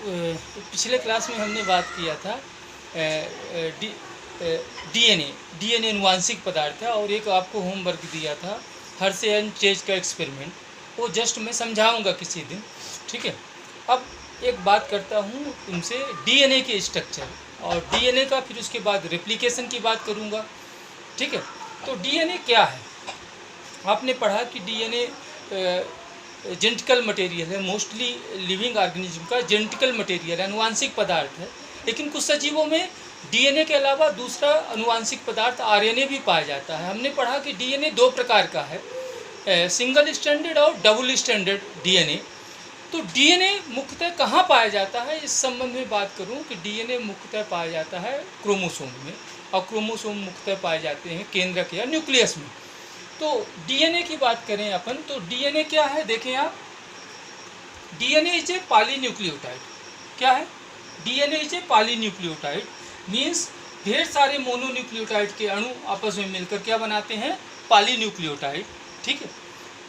पिछले क्लास में हमने बात किया था डीएनए अनुवांशिक पदार्थ है, और एक आपको होमवर्क दिया था हर्शे एंड चेज का एक्सपेरिमेंट। वो जस्ट मैं समझाऊंगा किसी दिन, ठीक है। अब एक बात करता हूँ तुमसे डीएनए के स्ट्रक्चर और डीएनए का, फिर उसके बाद रेप्लिकेशन की बात करूँगा, ठीक है। तो डीएनए क्या है? आपने पढ़ा कि डीएनए जेनेटिकल मटेरियल है, मोस्टली लिविंग ऑर्गेनिज्म का जेनेटिकल मटेरियल है, अनुवांशिक पदार्थ है। लेकिन कुछ सजीवों में डीएनए के अलावा दूसरा अनुवांशिक पदार्थ आरएनए भी पाया जाता है। हमने पढ़ा कि डीएनए दो प्रकार का है, सिंगल स्ट्रैंडेड और डबल स्ट्रैंडेड डीएनए। तो डीएनए मुख्यतः कहाँ पाया जाता है, इस संबंध में बात करूँ कि डीएनए मुख्यतः पाया जाता है क्रोमोसोम में, और क्रोमोसोम मुख्यतः पाए जाते हैं केंद्रक या न्यूक्लियस में। तो डीएनए की बात करें अपन, तो डीएनए क्या है, देखें आप, डीएनए इज ए पॉलीन्यूक्लियोटाइड। क्या है? DNA is a polynucleotide, means ढेर सारे मोनोन्यूक्लियोटाइड के अणु आपस में मिलकर क्या बनाते हैं, पॉलीन्यूक्लियोटाइड, ठीक है।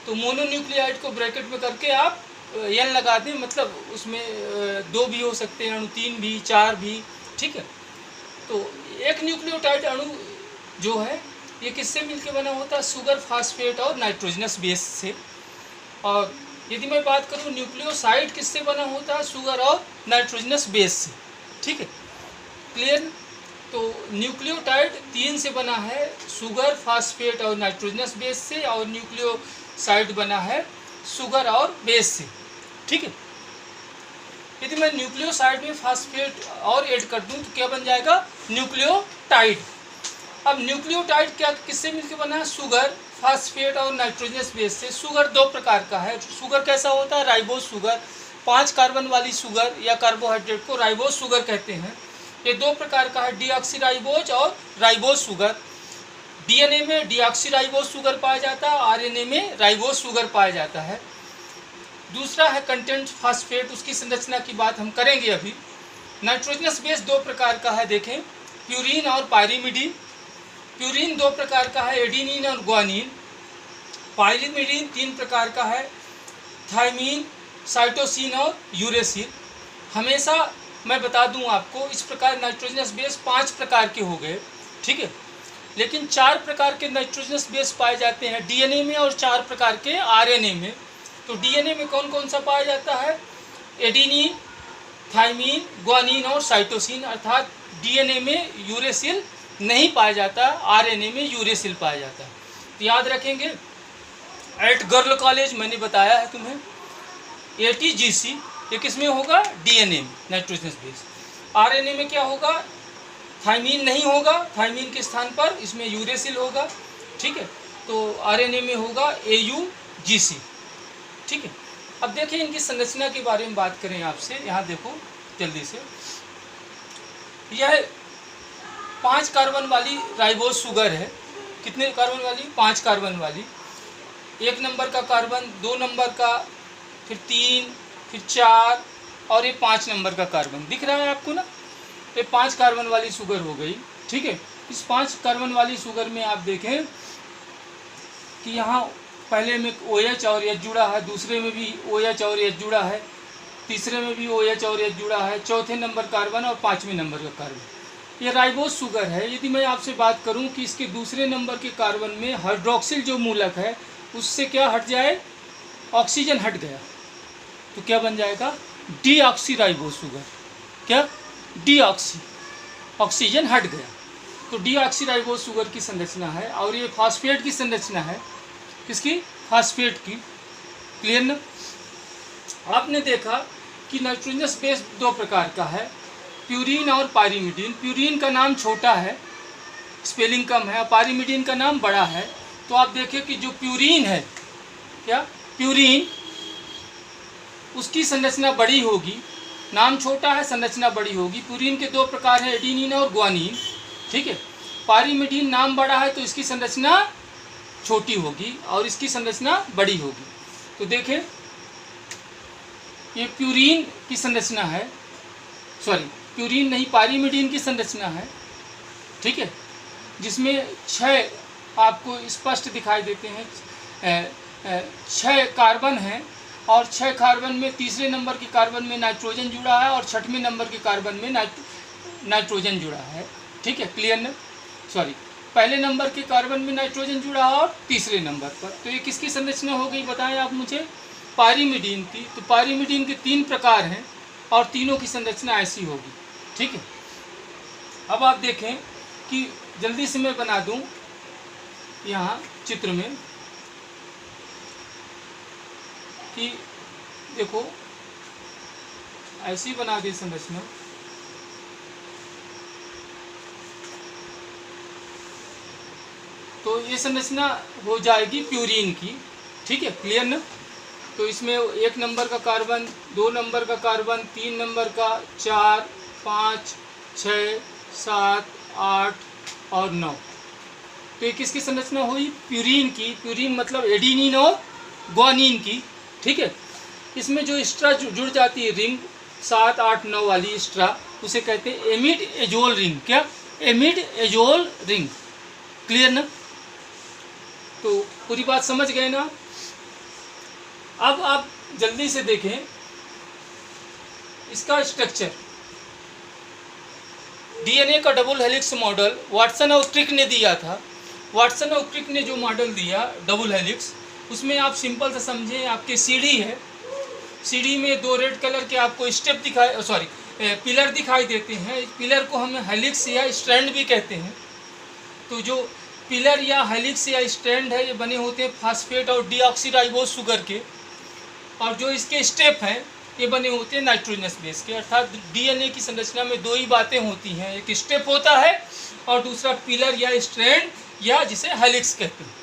तो मोनोन्यूक्लियोटाइड को ब्रैकेट में करके आप एन लगा दें, मतलब उसमें दो भी हो सकते हैं अणु, तीन भी, चार भी, ठीक है। तो एक न्यूक्लियोटाइड अणु जो है ये किससे मिलकर बना होता है, शुगर, फास्फेट और नाइट्रोजनस बेस से। और यदि मैं बात करूँ न्यूक्लियोसाइड किससे बना होता है, शुगर और नाइट्रोजनस बेस से, ठीक है, क्लियर। तो न्यूक्लियोटाइड तीन से बना है, शुगर, फास्फेट और नाइट्रोजनस बेस से, और न्यूक्लियोसाइड बना है शुगर और बेस से, ठीक है। यदि मैं न्यूक्लियोसाइड में फास्फेट और ऐड कर दूं तो क्या बन जाएगा, न्यूक्लियोटाइड। अब न्यूक्लियोटाइड क्या किससे मिलकर बना है, शुगर, फास्फेट और नाइट्रोजनस बेस से। शुगर दो प्रकार का है। शुगर कैसा होता है, राइबोज शुगर, 5 कार्बन वाली शुगर या कार्बोहाइड्रेट को राइबोज शुगर कहते हैं। ये दो प्रकार का है, डीऑक्सीराइबोज और राइबोज शुगर। डीएनए में डीऑक्सीराइबोज शुगर पाया जाता है, आरएनए में राइबोज शुगर पाया जाता है। दूसरा है कंटेंट फास्फेट, उसकी संरचना की बात हम करेंगे अभी। नाइट्रोजनस बेस दो प्रकार का है, देखें, प्यूरीन और पायरीमिडीन। प्यूरीन दो प्रकार का है, एडिनिन और ग्वानिन। पायरीमिडीन 3 प्रकार का है, थायमीन, साइटोसिन और यूरेसिल। हमेशा मैं बता दूं आपको, इस प्रकार नाइट्रोजनस बेस 5 प्रकार के हो गए, ठीक है। लेकिन 4 प्रकार के नाइट्रोजनस बेस पाए जाते हैं डीएनए में और 4 प्रकार के आरएनए में। तो डीएनए में कौन कौन सा पाया जाता है, एडिनिन, थायमीन, ग्वानिन और साइटोसिन। अर्थात डीएनए में यूरेसिल नहीं पाया जाता, आरएनए में यूरेसिल पाया जाता है। तो याद रखेंगे, एट गर्ल कॉलेज मैंने बताया है तुम्हें, एटीजीसी ये किस में होगा, डीएनए में, नाइट्रोजनस बेस। आरएनए में क्या होगा, थायमीन नहीं होगा, थायमीन के स्थान पर इसमें यूरेसिल होगा, ठीक है। तो आरएनए में होगा एयूजीसी, ठीक है। अब देखिए इनकी संरचना के बारे में बात करें आपसे, यहाँ देखो जल्दी से, यह 5 कार्बन वाली राइबोज शुगर है। कितने कार्बन वाली, 5 कार्बन वाली। 1 नंबर का कार्बन, 2 नंबर का, फिर 3, फिर 4 और ये 5 नंबर का कार्बन दिख रहा है आपको ना। ये 5 कार्बन वाली शुगर हो गई, ठीक है। इस 5 कार्बन वाली शुगर में आप देखें कि यहाँ पहले में OH और H जुड़ा है, दूसरे में भी OH और H जुड़ा है, तीसरे में भी OH और H जुड़ा है, चौथे नंबर कार्बन और 5वें नंबर का कार्बन। ये राइबोज शुगर है। यदि मैं आपसे बात करूं कि इसके दूसरे नंबर के कार्बन में हाइड्रोक्सिल जो मूलक है उससे क्या हट जाए, ऑक्सीजन हट गया, तो क्या बन जाएगा, डीऑक्सीराइबोज शुगर। क्या, डीऑक्सी, ऑक्सीजन हट गया, तो डीऑक्सीराइबोज शुगर की संरचना है। और ये फास्फेट की संरचना है, किसकी, फास्फेट की, क्लियर ना। आपने देखा कि नाइट्रोजनस बेस दो प्रकार का है, प्यूरीन और पायरीमिडीन। प्यूरीन का नाम छोटा है, स्पेलिंग कम है, और पायरीमिडीन का नाम बड़ा है। तो आप देखिए कि जो प्यूरीन है, क्या, प्यूरीन, उसकी संरचना बड़ी होगी, नाम छोटा है, संरचना बड़ी होगी। प्यूरीन के दो प्रकार हैं, एडिनिन और ग्वानिन, ठीक है। पायरीमिडीन नाम बड़ा है तो इसकी संरचना छोटी होगी और इसकी संरचना बड़ी होगी। तो देखें ये प्यूरीन की संरचना है, सॉरी प्यूरीन नहीं, पायरीमिडीन की संरचना है, ठीक है, जिसमें 6 आपको स्पष्ट दिखाई देते हैं, 6 कार्बन हैं और 6 कार्बन में तीसरे नंबर के कार्बन में नाइट्रोजन जुड़ा है और 6वें नंबर के कार्बन में नाइट्रोजन जुड़ा है। ठीक है, क्लियर ना? सॉरी, पहले नंबर के कार्बन में नाइट्रोजन जुड़ा है और तीसरे नंबर पर। तो ये किसकी संरचना हो गई बताएं आप मुझे? पाइरीमिडीन की। तो पाइरीमिडीन के 3 प्रकार हैं और तीनों की संरचना ऐसी होगी। ठीक है, अब आप देखें कि जल्दी से मैं बना दूं यहाँ चित्र में कि देखो ऐसी बना दी संरचना। तो ये संरचना हो जाएगी प्यूरीन की। ठीक है, क्लियर ना? तो इसमें 1 नंबर का कार्बन, 2 नंबर का कार्बन, 3 नंबर का, 4, 5, 6, 7, 8 और 9। तो ये किसकी संरचना हुई? प्यूरीन की। प्यूरीन मतलब एडिनिन और ग्वानिन की। ठीक है, इसमें जो एक्स्ट्रा जुड़ जाती है रिंग 7, 8, 9 वाली एक्स्ट्रा, उसे कहते हैं एमिड एजोल रिंग। क्या? एमिड एजोल रिंग। क्लियर ना? तो पूरी बात समझ गए ना? अब आप जल्दी से देखें इसका स्ट्रक्चर। डीएनए का डबल हेलिक्स मॉडल वाटसन और क्रिक ने दिया था। वाटसन और क्रिक ने जो मॉडल दिया डबल हेलिक्स, उसमें आप सिंपल से समझें, आपके सीडी है, सीडी में 2 रेड कलर के आपको स्टेप पिलर दिखाई देते हैं। पिलर को हम हेलिक्स या स्ट्रैंड भी कहते हैं। तो जो पिलर या हेलिक्स या स्ट्रैंड है ये बने होते हैं फास्फेट और डीऑक्सीराइबोज शुगर के, और जो इसके स्टेप हैं ये बने होते हैं नाइट्रोजनस बेस के। अर्थात डीएनए की संरचना में 2 ही बातें होती हैं, एक स्टेप होता है और दूसरा पिलर या स्ट्रैंड या जिसे हेलिक्स कहते हैं।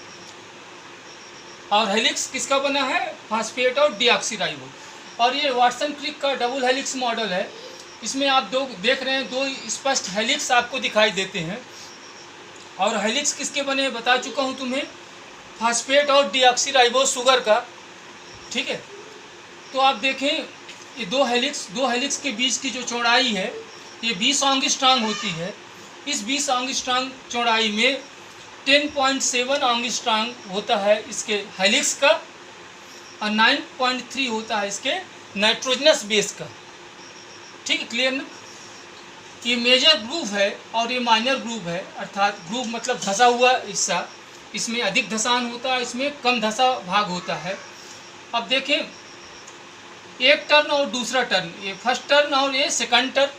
और हेलिक्स किसका बना है? फास्फेट और डीऑक्सीराइबोज। और ये वाटसन क्रिक का डबल हेलिक्स मॉडल है। इसमें आप देख रहे हैं 2 स्पष्ट हेलिक्स आपको दिखाई देते हैं। और हेलिक्स किसके बने हैं बता चुका हूँ तुम्हें, फास्फेट और डीऑक्सीराइबोज शुगर का। ठीक है, तो आप देखें ये 2 हेलिक्स के बीच की जो चौड़ाई है ये 20 एंगस्ट्रॉम होती है। इस 20 एंगस्ट्रॉम चौड़ाई में 10.7 एंगस्ट्रॉम होता है इसके हेलिक्स का और 9.3 होता है इसके नाइट्रोजनस बेस का। ठीक है, क्लियर ना? ये मेजर ग्रुव है और ये माइनर ग्रुव है। अर्थात ग्रुव मतलब धंसा हुआ हिस्सा, इसमें अधिक धसान होता है, इसमें कम धंसा भाग होता है। अब देखें एक टर्न और दूसरा टर्न, ये फर्स्ट टर्न और ये सेकंड टर्न,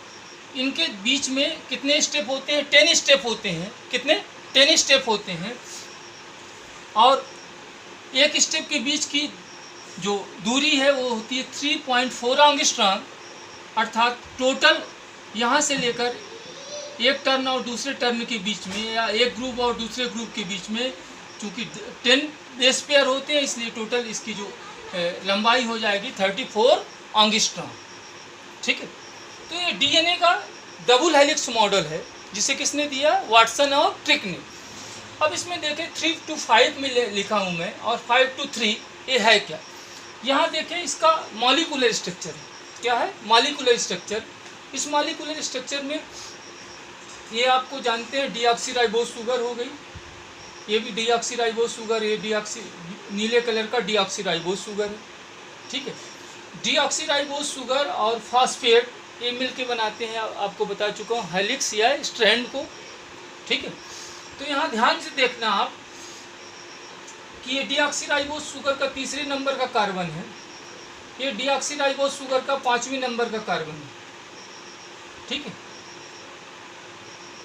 इनके बीच में कितने स्टेप होते हैं? 10 स्टेप होते हैं। कितने? 10 स्टेप होते हैं। और एक स्टेप के बीच की जो दूरी है वो होती है 3.4 एंगस्ट्रॉम। अर्थात टोटल यहाँ से लेकर एक टर्न और दूसरे टर्न के बीच में या एक ग्रुप और दूसरे ग्रुप के बीच में, चूँकि 10 बेस पेयर होते हैं इसलिए टोटल इसकी जो लंबाई हो जाएगी 34 एंगस्ट्रॉम। ठीक है, तो ये डीएनए का डबल हेलिक्स मॉडल है जिसे किसने दिया? वाटसन और क्रिक ने। अब इसमें देखें 3 to 5 में लिखा हूँ मैं और 5 to 3 ये है क्या? यहाँ देखें इसका मॉलिक्यूलर स्ट्रक्चर है। क्या है? Molecular structure. इस मॉलिक्यूलर स्ट्रक्चर में ये आपको जानते हैं डीऑक्सीराइबोज शुगर हो गई, ये भी डीऑक्सीराइबोज शुगर, ये नीले कलर का डीऑक्सीराइबोज शुगर है। ठीक है, डीऑक्सीराइबोज शुगर और फास्फेट ये मिलके बनाते हैं, आपको बता चुका हूँ, हेलिक्स या स्ट्रैंड को। ठीक है, तो यहाँ ध्यान से देखना आप कि ये डीऑक्सीराइबोज शुगर का 3रे नंबर का कार्बन है, ये डीऑक्सीराइबोज शुगर का 5वें नंबर का कार्बन है। ठीक है,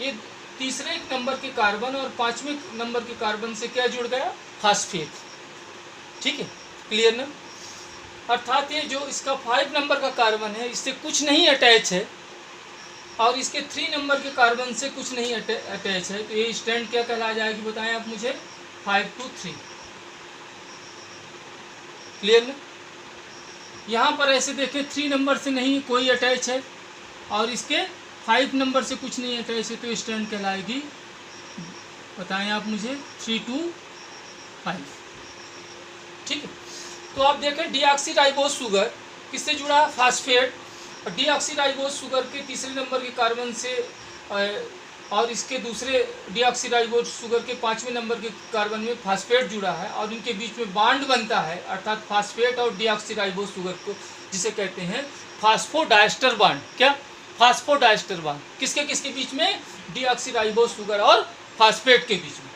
ये 3रे नंबर के कार्बन और 5वें नंबर के कार्बन से क्या जुड़ गया? फास्फेट। ठीक है, क्लियर ना? अर्थात ये जो इसका 5 नंबर का कार्बन है इससे कुछ नहीं अटैच है और इसके 3 नंबर के कार्बन से कुछ नहीं अटैच है। तो ये स्ट्रैंड क्या कहला जाएगी बताएं आप मुझे? 5 to 3। क्लियर ना? यहाँ पर ऐसे देखें 3 नंबर से नहीं कोई अटैच है और इसके 5 नंबर से कुछ नहीं अटैच है, तो स्ट्रैंड कहलाएगी, बताएं आप मुझे, 3 to 5। ठीक है, तो आप देखें डीऑक्सीराइबोज शुगर किससे जुड़ा है? फास्फेट। और डीऑक्सीराइबोज शुगर के 3रे नंबर के कार्बन से और इसके दूसरे डीऑक्सीराइबोज शुगर के 5वें नंबर के कार्बन में फास्फेट जुड़ा है और इनके बीच में बॉन्ड बनता है, अर्थात फास्फेट और डीऑक्सीराइबोज शुगर को जिसे कहते हैं फास्फोडाइस्टर बॉन्ड। क्या? Phosphodiester bond. किसके किसके बीच में? डीऑक्सीराइबोज शुगर और फास्फेट के बीच में।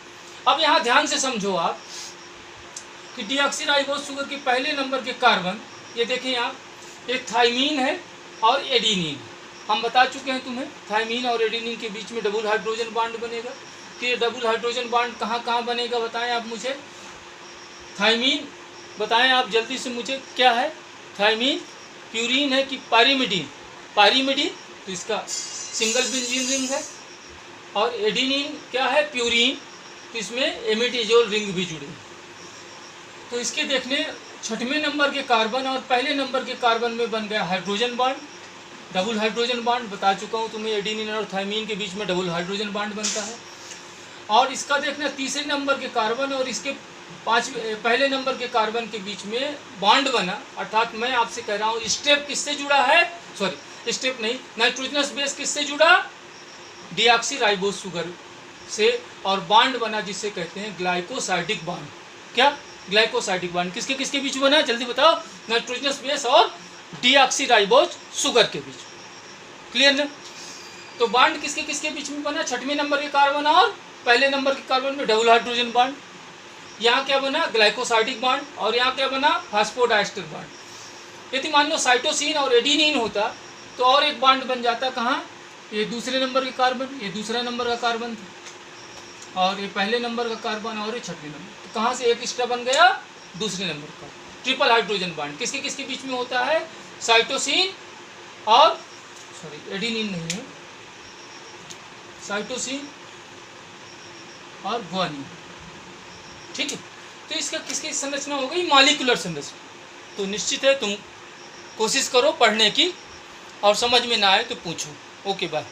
अब यहाँ ध्यान से समझो आप कि डीऑक्सीराइबोज शुगर के पहले नंबर के कार्बन, ये देखें आप, एक थाइमीन है और एडिनिन। हम बता चुके हैं तुम्हें, थाइमीन और एडिनिन के बीच में डबल हाइड्रोजन बॉन्ड बनेगा। तो ये डबल हाइड्रोजन बॉन्ड कहाँ कहाँ बनेगा बताएं आप मुझे। थाइमीन बताएं आप जल्दी से मुझे, क्या है? थाइमीन प्यूरीन है कि पायरिमिडीन? पायरिमिडीन, तो इसका सिंगल बेंजीन रिंग है। और एडिनिन क्या है? प्यूरीन, तो इसमें एमिडाजोल रिंग भी जुड़े। तो इसके देखने 6वें नंबर के कार्बन और पहले नंबर के कार्बन में बन गया hydrogen bond, double hydrogen bond. बता चुका हूँ तुम्हें, एडिनिन और थाइमीन के बीच में डबल हाइड्रोजन बॉन्ड बनता है। और इसका देखना तीसरे नंबर के कार्बन और इसके पहले नंबर के कार्बन के बीच में बॉन्ड बना, अर्थात मैं आपसे कह रहा हूँ स्टेप किससे जुड़ा है? सॉरी, स्टेप नहीं, नाइट्रोजनस बेस किससे जुड़ा? डीऑक्सीराइबोज शुगर से, और बॉन्ड बना जिससे कहते हैं ग्लाइकोसाइडिक बॉन्ड। क्या? Glycosidic bond. किसके किसके बीच बना? जल्दी बताओ। नाइट्रोजनस बेस और डीऑक्सीराइबोज शुगर के बीच। क्लियर ना? तो बॉन्ड किसके किसके बीच में बना? 6वें नंबर के कार्बन और पहले नंबर के कार्बन में डबल हाइड्रोजन बॉन्ड। यहाँ क्या बना? Glycosidic bond. और यहाँ क्या बना? Phosphodiester bond. यदि मान लो साइटोसिन और एडिनिन होता तो और एक बॉन्ड बन जाता। कहाँ? ये दूसरे नंबर के कार्बन, ये दूसरा नंबर का कार्बन था, और ये पहले नंबर का कार्बन और ये 6वें नंबर। तो कहाँ से एक एक्स्ट्रा बन गया? दूसरे नंबर का ट्रिपल हाइड्रोजन बॉन्ड। किसके किसके बीच में होता है? साइटोसिन और, सॉरी एडिनिन नहीं है, साइटोसिन और गुआनिन। ठीक है, तो इसका किसकी संरचना हो गई? मॉलिक्यूलर संरचना। तो निश्चित है तुम कोशिश करो पढ़ने की, और समझ में ना आए तो पूछो। Okay bye.